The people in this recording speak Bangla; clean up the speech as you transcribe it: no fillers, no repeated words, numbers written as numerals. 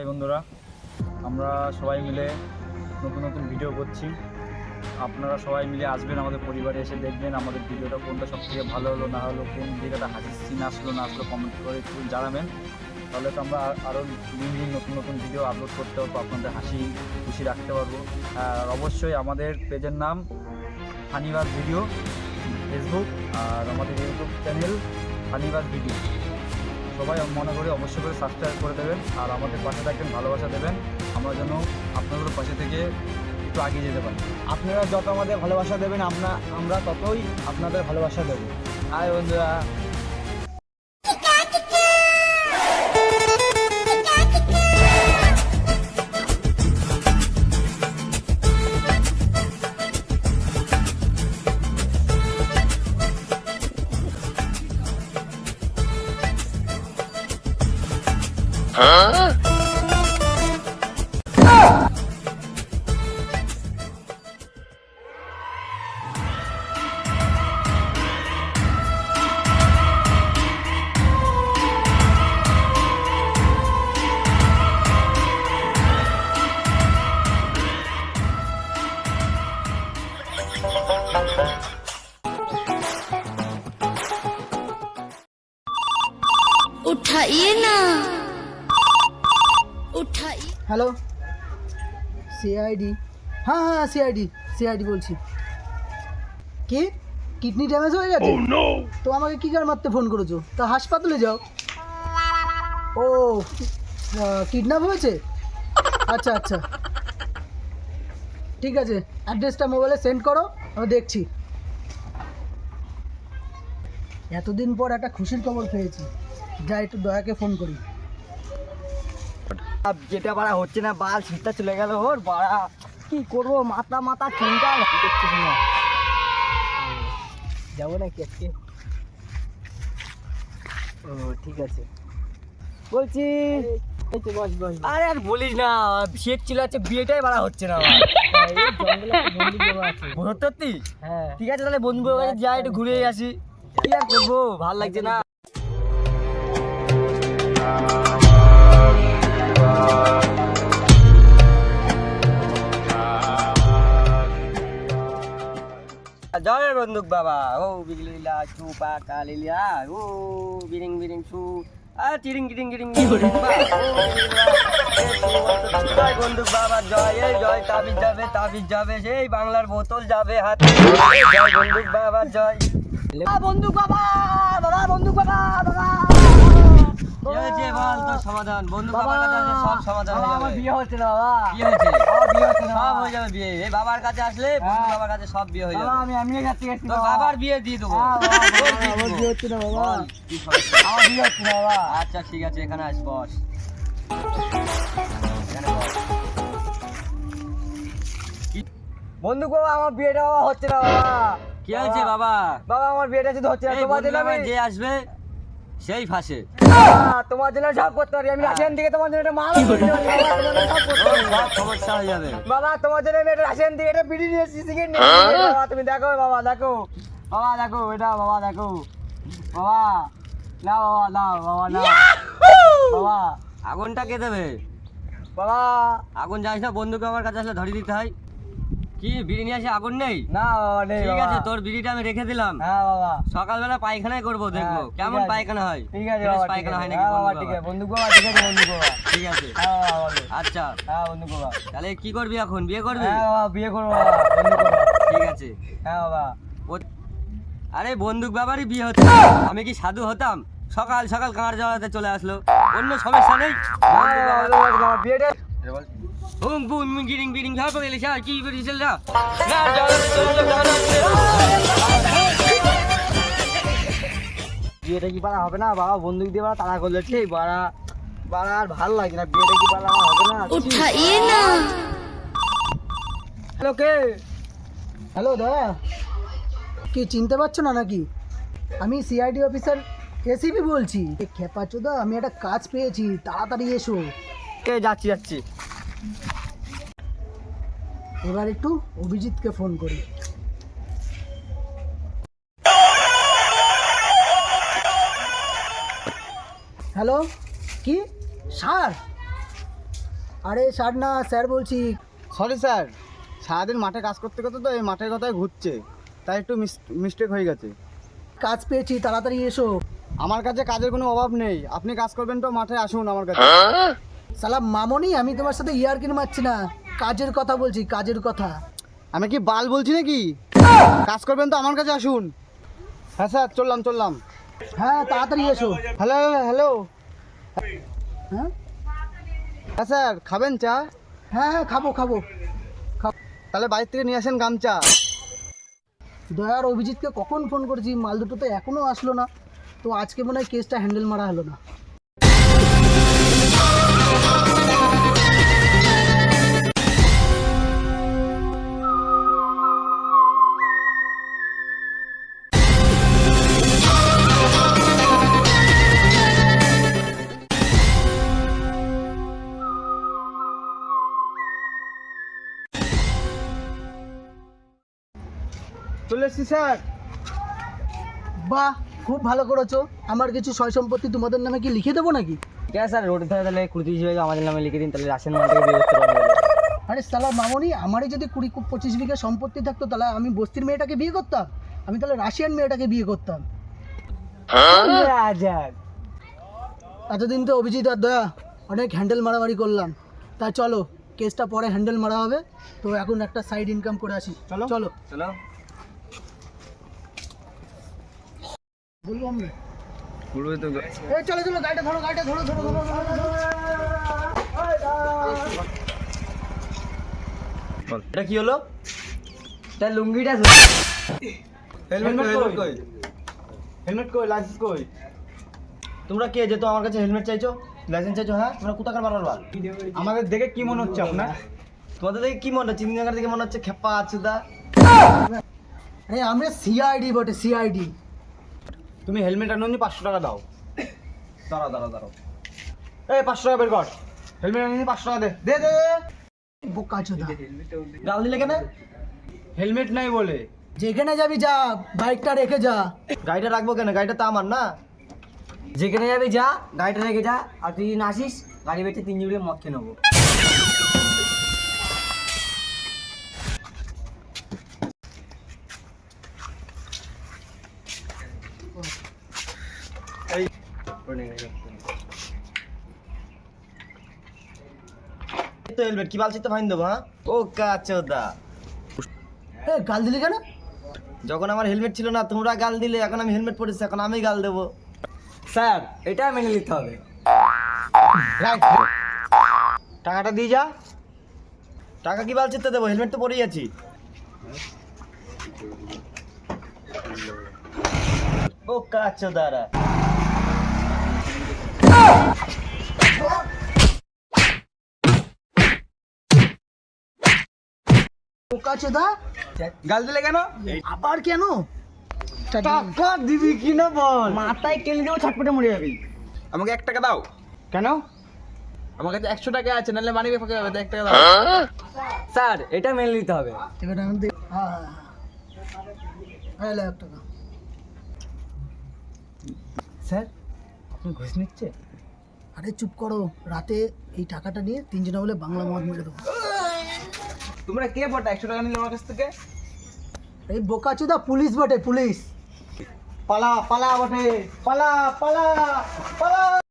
বন্ধুরা, আমরা সবাই মিলে নতুন নতুন ভিডিও করছি। আপনারা সবাই মিলে আসবেন, আমাদের পরিবারে এসে দেখবেন আমাদের ভিডিওটা কোনটা সবথেকে ভালো হলো না হলো, কোন জায়গাটা হাসির সিন আসলো না আসলো কমেন্ট করে একটু জানাবেন। তাহলে তো আমরা আরও দিন নতুন নতুন ভিডিও আপলোড করতে পারবো, আপনাদের হাসি খুশি রাখতে পারবো। আর অবশ্যই আমাদের পেজের নাম ফানিবাজ ভিডিও ফেসবুক, আর আমাদের ইউটিউব চ্যানেল ফানিবাজ ভিডিও। সবাই মনে করে অবশ্যই করে সাবস্ক্রাইব করে দেবেন, আর আমাদের পাশে থাকবেন, ভালোবাসা দেবেন। আমরা যেন আপনাদের পাশে থেকে একটু এগিয়ে যেতে পারি। আপনারা যত আমাদের ভালোবাসা দেবেন আমরা ততই আপনাদের ভালোবাসা দেবো। হাই বন্ধুরা। उठाइए ना, उठाइए। Hello, CID. হ্যাঁ সিআইডি বলছি। কি কিডনি ড্যামেজ হয়ে গেছে? তো আমাকে কি কার মারতে ফোন করেছো? তা হাসপাতালে যাও। ও কিডন্যাপ হয়েছে? আচ্ছা ঠিক আছে, অ্যাড্রেসটা মোবাইলে সেন্ড করো, আমি দেখছি। এতদিন পর একটা খুশির খবর পেয়েছি, যা একটু দয়াকে ফোন করি। যেটা বাড়া হচ্ছে না, বাল শীতটা চলে গেল ওর বাড়া, কি করবো, মাথা চিন্তা দেখছিস না। যাবো নাকি আজকে? ও ঠিক আছে, বলছি আরে আর বলিস না, শীত ছিল আছে, বিয়েটাই বাড়া হচ্ছে না। সত্যি? হ্যাঁ ঠিক আছে, তাহলে বন্ধু কাছে যাই, একটু ঘুরে আসি। কি আর করবো, ভাল লাগছে না। জয় বন্দুক বাবা, ও বিগলিলা চুপা কালিলা, ও বিরিং বিরিং চু আর চিরিং গিরিং গিরিং বন্দুক বাবা জয়, এই জয়। তাবিজ যাবে সেই বাংলার বোতল যাবে হাতে, জয় বন্দুক বাবা জয়। বন্দুক বাবা বন্দুক বাবা বল তোর সমাধান, বন্ধু বাবার কাছে আসলে সব সমাধান হয়ে যাবে। আমার বিয়ে হচ্ছে না বাবা। কি হয়েছে? আমার বিয়ে হচ্ছে না, সব হয়ে যাবে বিয়ে। এই বাবার কাছে আসলে বন্ধু বাবার কাছে সব বিয়ে হয়ে যাবে। আমি এমনি যাচ্ছি, তোর বাবার বিয়ে দিয়ে দেবো। আমার বিয়ে হচ্ছে না বাবা। কি সমস্যা? আমার বিয়ে হচ্ছে না বাবা। আচ্ছা ঠিক আছে, এখানে আস, বস। বন্ধু বাবা, আমার বিয়েটা বাবা হচ্ছে না বাবা। কি হয়েছে বাবা? বাবা আমার বিয়েটা যদি হচ্ছে না, তোমার জন্য যে আসবে সেই ফাঁসে, তোমার জন্য সব করতে পারি আমি। রাশিয়ান থেকে তোমার জন্য একটা মাল সমস্যা হয়ে যাবে বাবা। তোমার জন্য আমি একটা রাশিয়ান থেকে একটা বিড়ি নিয়ে এসেছি, সিগারেট নিয়ে এসেছি বাবা। তুমি দেখো বাবা, দেখো বাবা, দেখো এটা বাবা, দেখো বাবা, না বাবা, না বাবা, না বাবা। আগুনটা কে দেবে বাবা? আগুন যাইস না, বন্ধুকে আমার কাছে আসলে ধরিয়ে দিতে হয়। কি বিড়ি নিয়ে আসে, আগুন নেই? না বাবা নেই। ঠিক আছে, তোর বিড়িটা আমি রেখে দিলাম। হ্যাঁ বাবা, সকালবেলা পায়খানায় করবো, দেখবো কেমন পায়খানা হয়। ঠিক আছে বাবা, পায়খানা হয় নাকি বাবা? ঠিক আছে বন্ধু বাবা, ঠিক আছে বন্ধু বাবা, ঠিক আছে। হ্যাঁ বাবা, আচ্ছা হ্যাঁ বন্ধু বাবা। তাহলে কি করবি এখন, বিয়ে করবি? হ্যাঁ বাবা, বিয়ে করবো বাবা, বন্ধু বাবা। ঠিক আছে হ্যাঁ বাবা। আরে বন্দুক বাবারই বিয়ে হচ্ছে, আমি কি সাধু হতাম? সকাল সকাল কাঁড় জ্বালাতে চলে আসলো, অন্য সমস্যা নেই। বিয়েটা হুম বুম গিরিং বিরিং ঝাড় করে এলিস, কি করিস না? বিয়েটা কি পারা হবে না বাবা? বন্দুক দিয়ে তাড়া করলে ঠিক বাড়া বাড়া, আর ভাল লাগে না। বিয়েটা কি পারা হবে না? उठाइए ना। হ্যালো কে? হ্যালো দাদা, কি চিনতে পারছো না নাকি? আমি সিআইডি অফিসার এসিপি বলছি। খেপাচোদা, আমি একটা কাজ পেয়েছি, তাড়াতাড়ি এসো। কে? যাচ্ছি। এবার একটু অভিজিৎকে ফোন করি। হ্যালো, কি স্যার? আরে স্যার না, স্যার বলছি। সরি স্যার, সারাদিন মাঠে কাজ করতে করতে তো এই মাঠের কথায় ঘুরছে, তাই একটু মিস্টেক হয়ে গেছে। কাজ পেয়েছি, তাড়াতাড়ি এসো। আমার কাছে কাজের কোনো অভাব নেই, আপনি কাজ করবেন তো মাঠে আসুন আমার কাছে। সালা মামনি, আমি তোমার সাথে ইয়ার্কিন মারছি না, কাজের কথা বলছি, কাজের কথা। আমি কি বাল বলছি নাকি? কাজ করবেন তো আমার কাছে আসুন। হ্যাঁ স্যার, চললাম। হ্যাঁ তাড়াতাড়ি এসো। Hello hello. হ্যাঁ হ্যাঁ স্যার, খাবেন চা? হ্যাঁ খাবো। তাহলে বাইরে থেকে নিয়ে আসেন গামছা। দয়ার অভিজিৎকে কখন ফোন করেছি, মাল দুটো তো এখনো আসলো না, তো আজকে মনে হয় কেসটা হ্যান্ডেল মারা হলো না। চলে এসছি স্যার। বাহ, খুব ভালো করেছো। আমার কিছু সয় সম্পত্তি তোমাদের নামে কি লিখে দেবো নাকি? ঠিক আছে স্যার, রোডে ধরে তাহলে 20-30 আমাদের নামে লিখে দিন, তাহলে রাশিয়ান মাল থেকে বিয়ে করতে পারবো। আরে সালা মামনি, আমারই যদি 20-25 বিঘা সম্পত্তি থাকতো তাহলে আমি বস্তির মেয়েটাকে বিয়ে করতাম? আমি তাহলে রাশিয়ান মেয়েটাকে বিয়ে করতাম। আজাদ, এতদিন তো অভিজিৎ আর দয়া অনেক হ্যান্ডেল মারামারি করলাম, তাই চলো কেসটা পরে হ্যান্ডেল মারা হবে, তো এখন একটা সাইড ইনকাম করে আসি। চলো চলো। বলবো আমি। বলবে তো এই চলো গাড়িটা ধরো। বল। এটা কি হলো? এটা লুঙ্গিটা হেলমেট কই, লাইসেন্স কই? তোমরা কে যেহেতু আমার কাছে হেলমেট চাইছো, লাইসেন্স চাইছো? হ্যাঁ, তোমরা কোথাকার বাড়ার বাল? আমাদের দেখে কি মনে হচ্ছে আপনার? তোমাদের দেখে কি মনে হচ্ছে? চিন্তাগার দেখে মনে হচ্ছে খেপা আছে দা। আরে আমরা সিআইডি বটে, সিআইডি। তুমি হেলমেট আনুনি, 500 টাকা দাও। দাঁড়াও। এই 500 টাকা বের কর। হেলমেট আনুনি, 500 টাকা দে। বোকাচোদা, গাল দিলে কেন? হেলমেট নাই বলে। যেখানে যাবি যা, বাইকটা রেখে যা। গাড়িটা রাখবো কেন? গাড়িটা তো আমার না। যেখানে যাবি যা, গাড়িটা রেখে যা। আর তুই না আসিস, গাড়ি বেঁচে 3 জুড়ে মদ খেয়ে নেবো। তো হেলমেট কি বালছি তো ফাইন দেবো? হ্যাঁ, ও কাচোদা, গাল দিলি কেন? যখন আমার হেলমেট ছিল না তোমরা গাল দিলে, এখন আমি হেলমেট পরেছি, এখন আমি গাল দেবো। স্যার, এটা মেনে নিতে হবে। টাকাটা দিয়ে যা। টাকা কি বালচিতে দেবো? হেলমেট তো পরেই আছি। ও কাচোদারা, বোকাচোদা, গাল দিলে কেন? আবার কেন? টাকা দিবি কি না বল? মাথায় কেলে দেবো, ছটপটে মরে যাবি। আমাকে 1 টাকা দাও। কেন? আমার কাছে 100 টাকা আছে, নাহলে মানি ফাঁকা হবে। 1 টাকা দাও। স্যার, এটা মেনে নিতে হবে। এবার আমি দেখ। হ্যাঁ, 1 টাকা। স্যার, আপনি ঘুষ নিচ্ছে? আরে চুপ করো, রাতে এই টাকাটা নিয়ে 3 জনে বলে বাংলা মদ মেরে দেবো। তোমরা কে বটা 100 টাকা নিলে আমার কাছ থেকে? এই বোকাচোদা পুলিশ বটে, পুলিশ। পালা বটে, পালা।